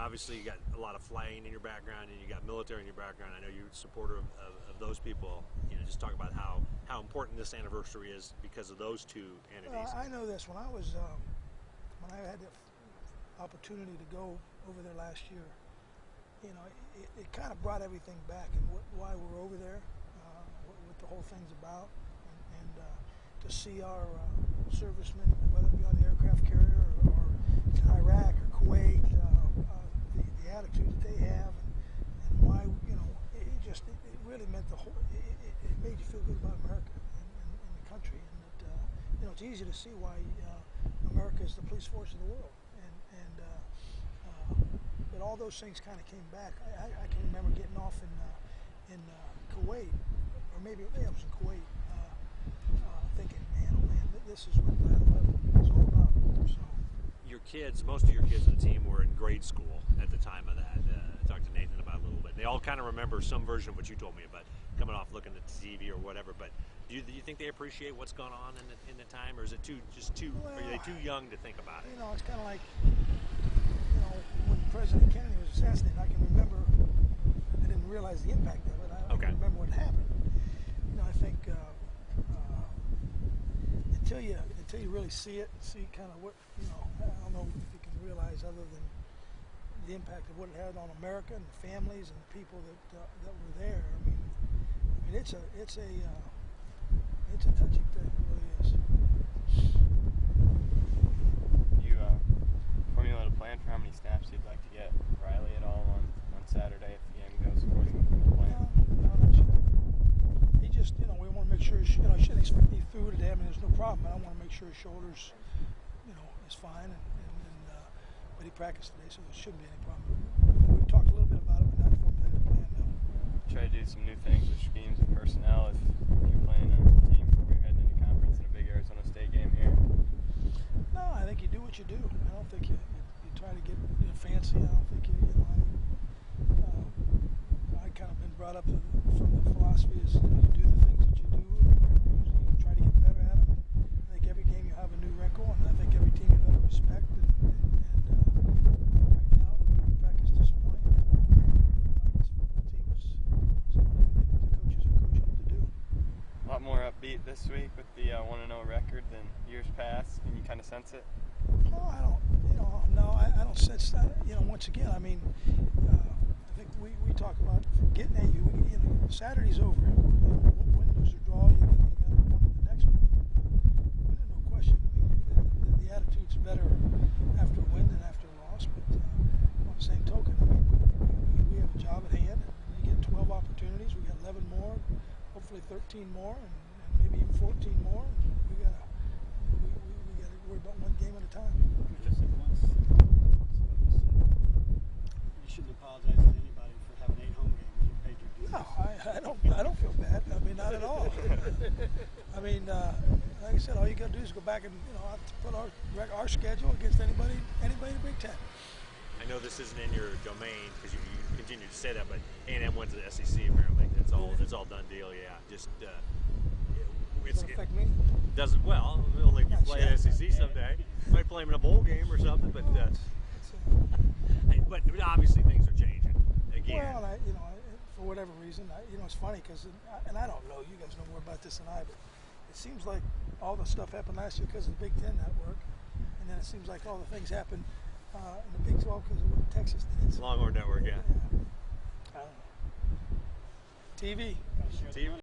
obviously you got a lot of flying in your background, and you got military in your background. I know you're a supporter of those people. Just talk about how important this anniversary is because of those two entities. I know this. When I had the opportunity to go over there last year, it kind of brought everything back and why we're over there, what the whole thing's about, and to see our servicemen, whether it be on the aircraft carrier or in Iraq or Kuwait, the attitude that they have, and why it really meant the whole. It made you feel good about America and the country, and that it's easy to see why America is the police force of the world, but all those things kind of came back. I can remember getting off in Kuwait, or maybe it was in Kuwait, thinking, man, oh man, this is what 9/11 is all about. So, most of your kids on the team were in grade school at the time of that. I talked to Nathan about it a little bit. They all kind of remember some version of what you told me about coming off looking at the TV or whatever. But do you think they appreciate what's going on in the time, or is it too? Well, are they too young to think about it? It's kind of like when President Kennedy was assassinated. I can remember. I didn't realize the impact of it. I can remember what happened. I think until you really see it, see kind of what I don't know if you can realize other than the impact of what it had on America and the families and the people that were there. I mean, it's a touchy thing. It really is. You formulate a plan for how many snaps you'd like to get Riley at all on Saturday if the game goes according to the plan? No, not yet. He just, we want to make sure, he threw it at him and there's no problem. But I want to make sure his shoulders, is fine. But he practiced today, so there shouldn't be any problem. We've talked a little bit about it, but not formulated a plan, no. Try to do some new things with schemes and personnel if you're playing a team where you're heading into conference in a big Arizona State game here. No, I think you do what you do. I don't think you try to get fancy. I don't think I kind of been brought up from the philosophy is you do the things that you do and you try to get better at them. I think every game you have a new wrinkle, and I think every team you better respect. Right now, we practiced this morning. This football team is doing everything that the coaches are coaching them to do. A lot more upbeat this week with the 1-0 record than years past. Can you kind of sense it? No, I don't. I don't sense that. Once again, I mean, I think we talk about getting at you. Saturday's over. Win, lose, or draw, you got to go on to the next one. No question. I mean, the attitude's better after a win than after a loss. But on the same token, I mean, we have a job at hand. And you get 12 opportunities. We got 11 more, hopefully 13 more, and maybe even 14 more. We got to worry about one game at a time. Just once somebody said you shouldn't apologize to anybody for having 8 home games. You paid your dues. No, I don't feel bad. I mean, not at all. I mean, like I said, all you got to do is go back and put our schedule against anybody in the Big Ten. I know this isn't in your domain because you continue to say that, but A&M went to the SEC apparently. It's all done deal. Yeah, just. Does it affect me? Doesn't only if you play an SEC someday. You might play them in a bowl game or something, but but obviously things are changing again. Well, for whatever reason, it's funny because and I don't know. You guys know more about this than I, but it seems like all the stuff happened last year because of the Big Ten Network, and then it seems like all the things happened in the Big 12 because of what Texas did. So, Longhorn Network, yeah. I don't know. TV.